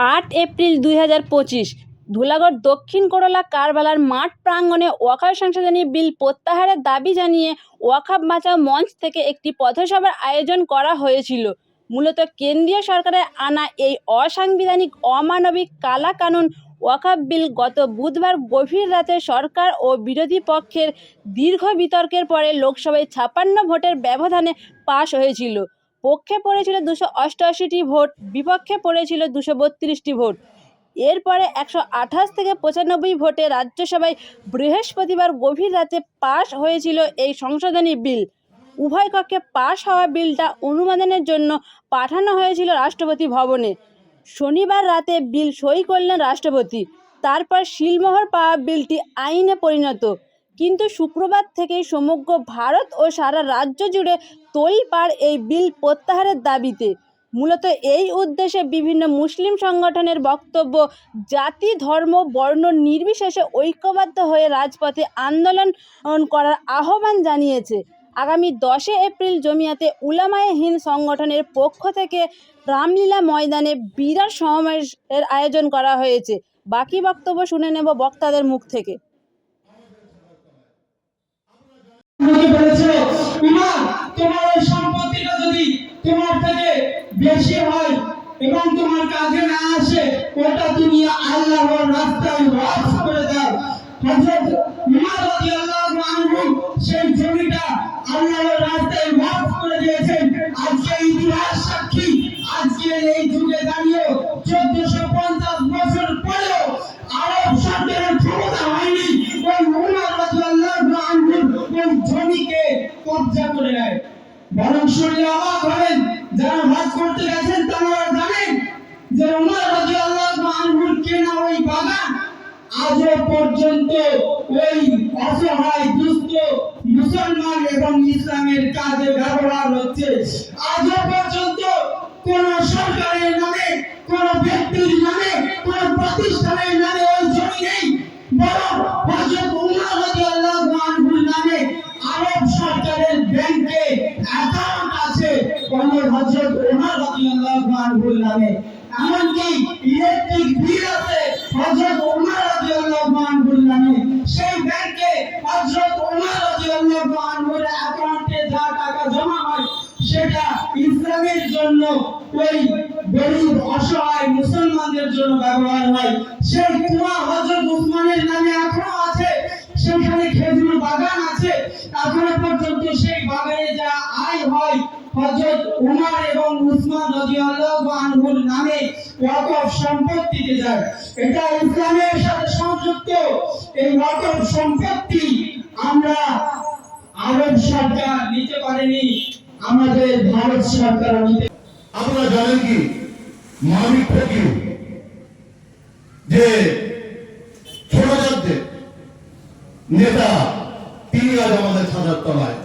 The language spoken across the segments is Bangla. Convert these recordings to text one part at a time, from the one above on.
8 এপ্রিল 2025 ধুলাগড় দক্ষিণ করলা কারবালার মাঠ প্রাঙ্গণে ওয়াকফ সংশোধনী বিল প্রত্যাহারের দাবি জানিয়ে ওয়াকফ বাঁচাও মঞ্চ থেকে একটি পথসভার আয়োজন করা হয়েছিল। মূলত কেন্দ্রীয় সরকারের আনা এই অসাংবিধানিক অমানবিক কালা কানুন ওয়াকফ বিল গত বুধবার গভীর রাতে সরকার ও বিরোধী পক্ষের দীর্ঘ বিতর্কের পরে লোকসভায় 56 ভোটের ব্যবধানে পাশ হয়েছিল। পক্ষে পড়েছিল 288টি ভোট, বিপক্ষে পড়েছিল 232টি ভোট। এরপরে 128 থেকে 95 ভোটে রাজ্যসভায় বৃহস্পতিবার গভীর রাতে পাশ হয়েছিল এই সংশোধনী বিল। উভয় কক্ষে পাশ হওয়া বিলটা অনুমোদনের জন্য পাঠানো হয়েছিল রাষ্ট্রপতি ভবনে। শনিবার রাতে বিল সই করলেন রাষ্ট্রপতি। তারপর সিলমোহর পাওয়া বিলটি আইনে পরিণত। কিন্তু শুক্রবার থেকেই সমগ্র ভারত ও সারা রাজ্য জুড়ে তোলপাড় এই বিল প্রত্যাহারের দাবিতে। মূলত এই উদ্দেশ্যে বিভিন্ন মুসলিম সংগঠনের বক্তব্য, জাতি ধর্ম বর্ণ নির্বিশেষে ঐক্যবদ্ধ হয়ে রাজপথে আন্দোলন করার আহ্বান জানিয়েছে। আগামী 10 এপ্রিল জমিয়াতে উলামায়ে হিন্দ সংগঠনের পক্ষ থেকে রামলীলা ময়দানে বিরাট সমাবেশের আয়োজন করা হয়েছে। বাকি বক্তব্য শুনে নেব বক্তাদের মুখ থেকে। তোমার ওই সম্পত্তিটা যদি তোমার থেকে বেশি হয় এবং তোমার কাজে না আসে, ওটা তুমি আল্লাহর রাস্তায় ওয়াকফ করে দাও। হযরত উমর রাদিয়াল্লাহু আনহু সেই জমিটা আল্লাহর রাস্তায় ওয়াকফ করে দিয়েছেন। আজকে ইতিহাস সাক্ষী, আজকে এই যুগে দাঁড়িয়ে 1450 বছর পরেও আরব সরকারের ক্ষমতা হয়নি ওই উমর রাদিয়াল্লাহু আনহুর ওই জমিকে কব্জা করে নেয়। বরং শুনলে অবাক হবেন, যারা ভাগ করতে গেছেন তারা জানেন যে উমর রাদিয়াল্লাহু আনহুর কেনা ওই বাগান আজও পর্যন্ত ওই অসহায় দুস্থ মুসলমান এবং ইসলামের কাজে ব্যবহার হচ্ছে। আজও পর্যন্ত কোন সরকারের নামে, কোন ব্যক্তির নামে, কোন প্রতিষ্ঠানের নামে ওই জমি নেই, বরং হযরত উমর রাদিয়াল্লাহু আনহুর নামে আরব সরকারের ব্যাংকে অ্যাকাউন্ট আছে হযরত উমর রাদিয়াল্লাহু আনহুর নামে। এমনকি ইলেকট্রিক বিল আছে হযরত উমর রাদিয়াল্লাহু আনহুর নামে। সেই ব্যাংকে হযরত উমর রাদিয়াল্লাহু আনহুর অ্যাকাউন্টে যা টাকা জমা হয় সেটা ইসলামের জন্য, ওই গরিব অসহায় মুসলমানদের জন্য ব্যবহার হয়। সেই কুয়া হযরত উসমানের নামে এখনো আছে, সেখানে খেজুর বাগান আছে, এখনো পর্যন্ত সেই বাগানে যা আয় হয় হযরত উমর এবং উসমান রাদিয়াল্লাহু আনহুর নামে ওয়াকফ সম্পত্তিতে যায়। এটা ইসলামের সাথে সংযুক্ত। এই ওয়াকফ সম্পত্তি আমরা আরব সরকার নিতে পারেনি, আমাদের ভারত সরকার নিতে। আপনারা জানেন কি মানিক ফকির যে ছোটদের নেতা, তিনি আজ আমাদের ছাদের তলায়।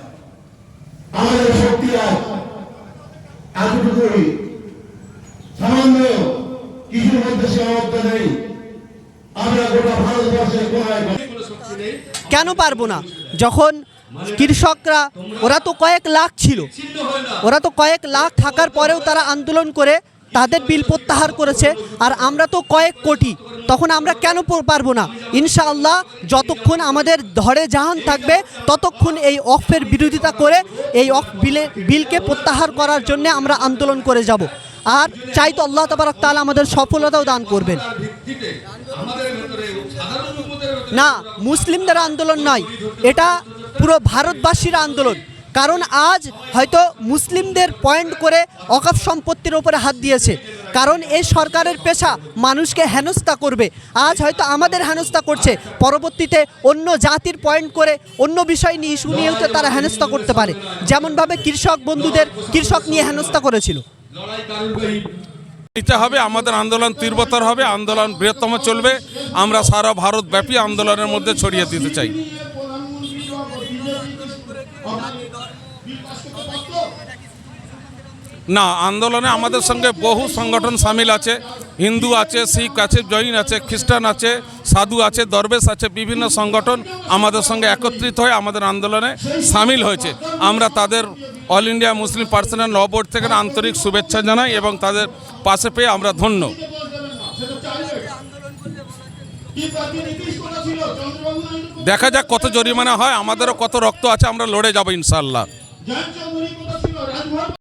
আমাদের শক্তি আজ এতটুকুই, সামান্য কিছুর মধ্যে সীমাবদ্ধ নেই। আমরা গোটা ভারতবর্ষের কোনায় কেন পারবো না? যখন কৃষকরা, ওরা তো কয়েক লাখ ছিল, ওরা তো কয়েক লাখ থাকার পরেও তারা আন্দোলন করে তাদের বিল প্রত্যাহার করেছে, আর আমরা তো কয়েক কোটি, তখন আমরা কেন পারবো না? ইনশাআল্লাহ যতক্ষণ আমাদের ধরে জাহান থাকবে ততক্ষণ এই ওয়াকফের বিরোধিতা করে এই ওয়াকফ বিলকে প্রত্যাহার করার জন্য আমরা আন্দোলন করে যাব। আর চাই তো আল্লাহ তাবারক তাআলা আমাদের সফলতাও দান করবেন। না, মুসলিমদের আন্দোলন নয়, এটা পুরো ভারতবাসীর আন্দোলন। কারণ আজ হয়তো মুসলিমদের পয়েন্ট করে ওয়াকফ সম্পত্তির উপরে হাত দিয়েছে, কারণ এই সরকারের পেশা মানুষকে হেনস্থা করবে। আজ হয়তো আমাদের হেনস্থা করছে, পরবর্তীতে অন্য জাতির পয়েন্ট করে অন্য বিষয় নিয়ে, ইস্যু নিয়ে হতে তারা হেনস্থা করতে পারে, যেমনভাবে কৃষক বন্ধুদের কৃষক নিয়ে হেনস্থা করেছিল। নিতে হবে, আমাদের আন্দোলন তীব্রতর হবে, আন্দোলন বৃহত্তম চলবে। আমরা সারা ভারতব্যাপী আন্দোলনের মধ্যে ছড়িয়ে দিতে চাই। না, আন্দোলনে আমাদের সঙ্গে বহু সংগঠন সামিল আছে। হিন্দু আছে, শিখ আছে, জৈন আছে, খ্রিস্টান আছে, সাধু আছে, দরবেশ আছে, বিভিন্ন সংগঠন আমাদের সঙ্গে একত্রিত হয়ে আমাদের আন্দোলনে সামিল হয়েছে। আমরা তাদের অল ইন্ডিয়া মুসলিম পার্সোনাল ল বোর্ড থেকে আন্তরিক শুভেচ্ছা জানাই এবং তাদের পাশে পেয়ে আমরা ধন্য। দেখা যাক কত জরিমানা হয়, আমাদেরও কত রক্ত আছে, আমরা লড়ে যাবো ইনশাল্লাহ।